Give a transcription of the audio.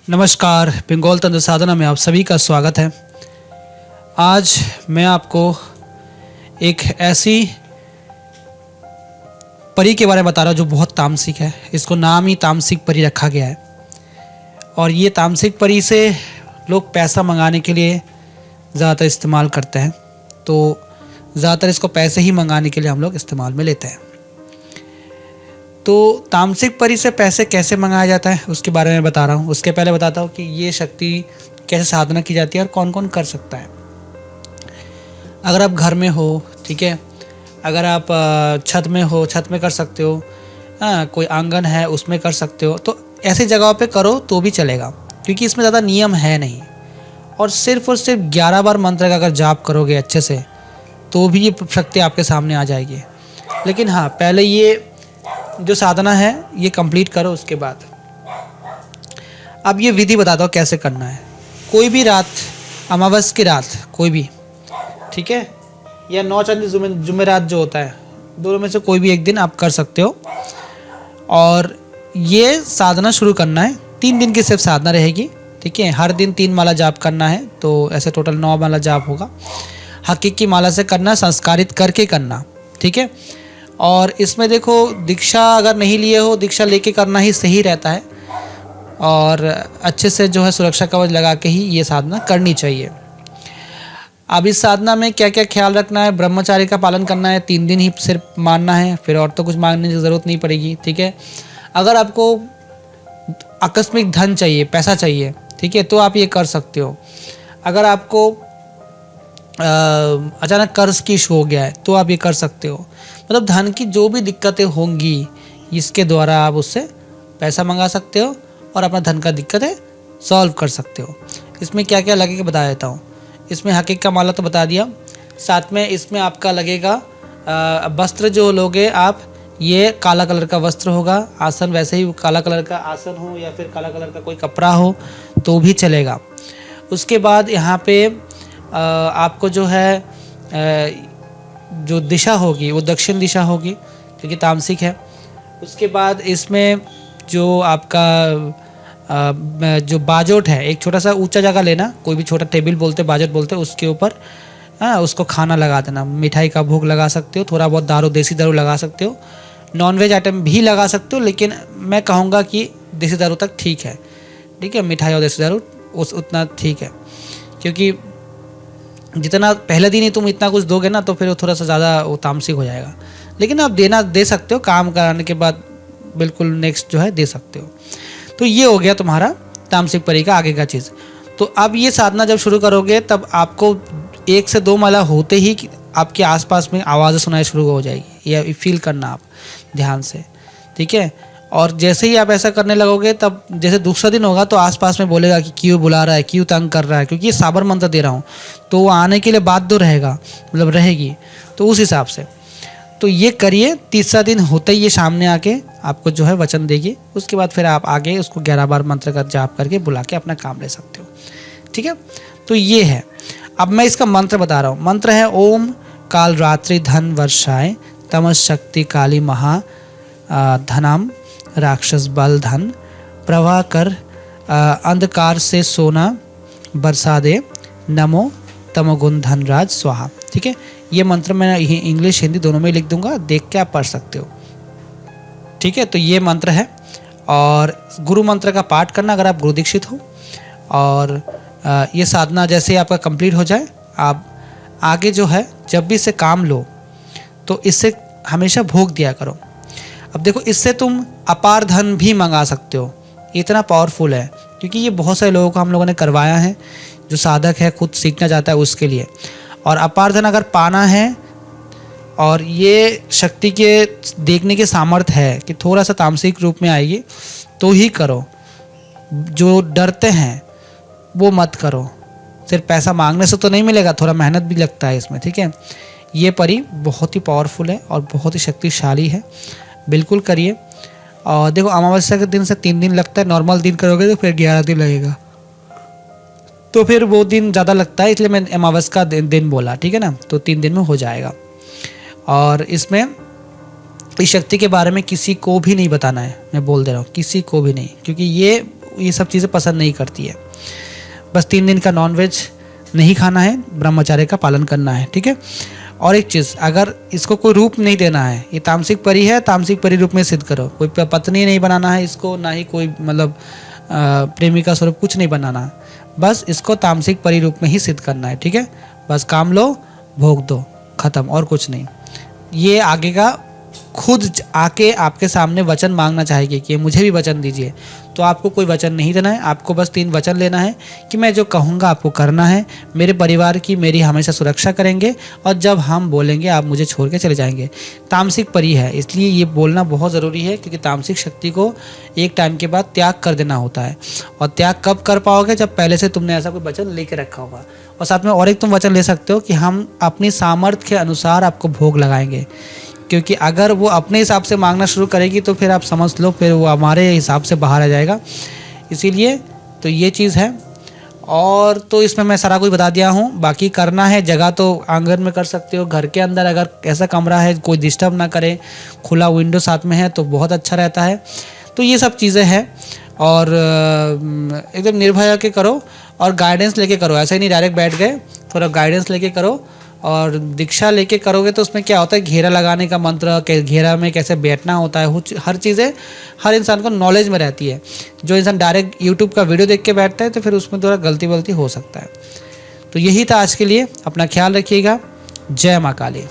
नमस्कार, बंगाल तंत्र साधना में आप सभी का स्वागत है। आज मैं आपको एक ऐसी परी के बारे में बता रहा हूँ जो बहुत तामसिक है। इसको नाम ही तामसिक परी रखा गया है। और ये तामसिक परी से लोग पैसा मंगाने के लिए ज़्यादातर इस्तेमाल करते हैं। तो ज़्यादातर इसको पैसे ही मंगाने के लिए हम लोग इस्तेमाल में लेते हैं। तो तामसिक परी से पैसे कैसे मंगाया जाता है उसके बारे में बता रहा हूँ। उसके पहले बताता हूँ कि ये शक्ति कैसे साधना की जाती है और कौन कौन कर सकता है। अगर आप घर में हो, ठीक है, अगर आप छत में हो, छत में कर सकते हो। कोई आंगन है उसमें कर सकते हो। तो ऐसी जगहों पे करो तो भी चलेगा, क्योंकि इसमें ज़्यादा नियम है नहीं। और सिर्फ 11 बार मंत्र का अगर जाप करोगे अच्छे से तो भी ये शक्ति आपके सामने आ जाएगी। लेकिन हाँ, पहले ये जो साधना है ये कंप्लीट करो। उसके बाद अब ये विधि बताता हूँ कैसे करना है। कोई भी रात, अमावस की रात कोई भी, ठीक है, या 9 चांद जुमेरात जो होता है, दोनों में से कोई भी एक दिन आप कर सकते हो। और ये साधना शुरू करना है। 3 दिन की सिर्फ साधना रहेगी, ठीक है। हर दिन 3 माला जाप करना है, तो ऐसे टोटल 9 माला जाप होगा। हकीकी माला से करना, संस्कारित करके करना, ठीक है। और इसमें देखो, दीक्षा अगर नहीं लिए हो, दीक्षा लेके करना ही सही रहता है। और अच्छे से जो है सुरक्षा कवच लगा के ही ये साधना करनी चाहिए। अब इस साधना में क्या क्या ख्याल रखना है। ब्रह्मचार्य का पालन करना है, 3 दिन ही सिर्फ मानना है, फिर और तो कुछ मांगने की ज़रूरत नहीं पड़ेगी, ठीक है। अगर आपको आकस्मिक धन चाहिए, पैसा चाहिए, ठीक है, तो आप ये कर सकते हो। अगर आपको अचानक कर्ज की इशू हो गया है तो आप ये कर सकते हो। मतलब धन की जो भी दिक्कतें होंगी, इसके द्वारा आप उससे पैसा मंगा सकते हो और अपना धन का दिक्कतें सॉल्व कर सकते हो। इसमें क्या क्या लगेगा बता देता हूँ। इसमें हकीक का माला तो बता दिया, साथ में इसमें आपका लगेगा वस्त्र जो लोगे आप, ये काला कलर का वस्त्र होगा। आसन वैसे ही काला कलर का आसन हो या फिर काला कलर का कोई कपड़ा हो तो भी चलेगा। उसके बाद यहाँ पे आपको जो है जो दिशा होगी वो दक्षिण दिशा होगी, क्योंकि तामसिक है। उसके बाद इसमें जो आपका जो बाजोट है, एक छोटा सा ऊंचा जगह लेना, कोई भी छोटा टेबल बोलते, बाजोट बोलते, उसके ऊपर उसको खाना लगा देना। मिठाई का भोग लगा सकते हो, थोड़ा बहुत दारू, देसी दारू लगा सकते हो, नॉनवेज आइटम भी लगा सकते हो, लेकिन मैं कहूँगा कि देसी दारू तक ठीक है, ठीक है। मिठाई और देसी दारू उतना ठीक है, क्योंकि जितना पहले दिन ही तुम इतना कुछ दोगे ना तो फिर वो थोड़ा सा ज़्यादा वो तामसिक हो जाएगा। लेकिन आप दे सकते हो, काम कराने के बाद बिल्कुल नेक्स्ट जो है दे सकते हो। तो ये हो गया तुम्हारा तामसिक परी का आगे का चीज़। तो अब ये साधना जब शुरू करोगे तब आपको 1 से 2 माला होते ही आपके आसपास में आवाज़ें सुनाई शुरू हो जाएगी। ये फील करना आप ध्यान से, ठीक है। और जैसे ही आप ऐसा करने लगोगे तब जैसे दूसरा दिन होगा तो आसपास में बोलेगा कि क्यों बुला रहा है, क्यों तंग कर रहा है, क्योंकि ये साबर मंत्र दे रहा हूँ तो वो आने के लिए बाध्य रहेगा, मतलब रहेगी। तो उस हिसाब से तो ये करिए। तीसरा दिन होते ही ये सामने आके आपको जो है वचन देगी। उसके बाद फिर आप आगे उसको 11 बार मंत्र का जाप करके बुला के अपना काम ले सकते हो, ठीक है। तो ये है। अब मैं इसका मंत्र बता रहा हूँ। मंत्र है ओम काल रात्रि धन वर्षाए तमस शक्ति काली महा धनाम राक्षस बल धन प्रवाह कर अंधकार से सोना बरसा दे नमो तमोगुण धनराज स्वाहा, ठीक है। ये मंत्र मैं इंग्लिश हिंदी दोनों में लिख दूंगा, देख के आप पढ़ सकते हो, ठीक है। तो ये मंत्र है। और गुरु मंत्र का पाठ करना अगर आप गुरु दीक्षित हो। और ये साधना जैसे आपका कंप्लीट हो जाए, आप आगे जो है जब भी इससे काम लो तो इससे हमेशा भोग दिया करो। अब देखो, इससे तुम अपार धन भी मंगा सकते हो। इतना पावरफुल है, क्योंकि ये बहुत सारे लोगों को हम लोगों ने करवाया है, जो साधक है, खुद सीखना चाहता है उसके लिए। और अपार धन अगर पाना है और ये शक्ति के देखने के सामर्थ्य है कि थोड़ा सा तामसिक रूप में आएगी तो ही करो। जो डरते हैं वो मत करो। सिर्फ पैसा मांगने से तो नहीं मिलेगा, थोड़ा मेहनत भी लगता है इसमें, ठीक है। ये परी बहुत ही पावरफुल है और बहुत ही शक्तिशाली है, बिल्कुल करिए। और देखो, अमावस्या के दिन से 3 दिन लगता है, नॉर्मल दिन करोगे तो फिर 11 दिन लगेगा, तो फिर वो दिन ज़्यादा लगता है, इसलिए मैंने अमावस का दिन बोला, ठीक है ना। तो 3 दिन में हो जाएगा। और इसमें इस शक्ति के बारे में किसी को भी नहीं बताना है, मैं बोल दे रहा हूँ, किसी को भी नहीं, क्योंकि ये ये सब चीज़ें पसंद नहीं करती है। बस 3 दिन का नॉनवेज नहीं खाना है, ब्रह्मचर्य का पालन करना है, ठीक है। और एक चीज़, अगर इसको कोई रूप नहीं देना है, ये तामसिक परी है, तामसिक परी रूप में सिद्ध करो। कोई पत्नी नहीं बनाना है इसको, ना ही कोई मतलब प्रेमिका स्वरूप कुछ नहीं बनाना, बस इसको तामसिक परी रूप में ही सिद्ध करना है, ठीक है। बस काम लो, भोग दो, खत्म, और कुछ नहीं। ये आगे का खुद आके आपके सामने वचन मांगना चाहेगी कि मुझे भी वचन दीजिए, तो आपको कोई वचन नहीं देना है। आपको बस 3 वचन लेना है कि मैं जो कहूँगा आपको करना है, मेरे परिवार की मेरी हमेशा सुरक्षा करेंगे, और जब हम बोलेंगे आप मुझे छोड़ के चले जाएंगे। तामसिक परी है, इसलिए ये बोलना बहुत ज़रूरी है, क्योंकि तामसिक शक्ति को एक टाइम के बाद त्याग कर देना होता है। और त्याग कब कर पाओगे? जब पहले से तुमने ऐसा कोई वचन लेके रखा होगा। और साथ में और एक तुम वचन ले सकते हो कि हम अपनी सामर्थ्य के अनुसार आपको भोग लगाएंगे, क्योंकि अगर वो अपने हिसाब से मांगना शुरू करेगी तो फिर आप समझ लो फिर वो हमारे हिसाब से बाहर आ जाएगा। इसीलिए तो ये चीज़ है। और तो इसमें मैं सारा कुछ बता दिया हूँ। बाकी करना है, जगह तो आंगन में कर सकते हो, घर के अंदर अगर ऐसा कमरा है कोई डिस्टर्ब ना करे, खुला विंडो साथ में है तो बहुत अच्छा रहता है। तो ये सब चीज़ें हैं, और एकदम निर्भय के करो और गाइडेंस लेके करो। ऐसे ही नहीं डायरेक्ट बैठ गए, थोड़ा गाइडेंस लेके करो। और दीक्षा लेके करोगे तो उसमें क्या होता है, घेरा लगाने का मंत्र, घेरा में कैसे बैठना होता है, हर चीज़ें हर इंसान को नॉलेज में रहती है। जो इंसान डायरेक्ट यूट्यूब का वीडियो देख के बैठता है तो फिर उसमें थोड़ा गलती वलती हो सकता है। तो यही था आज के लिए। अपना ख्याल रखिएगा। जय माँ काली।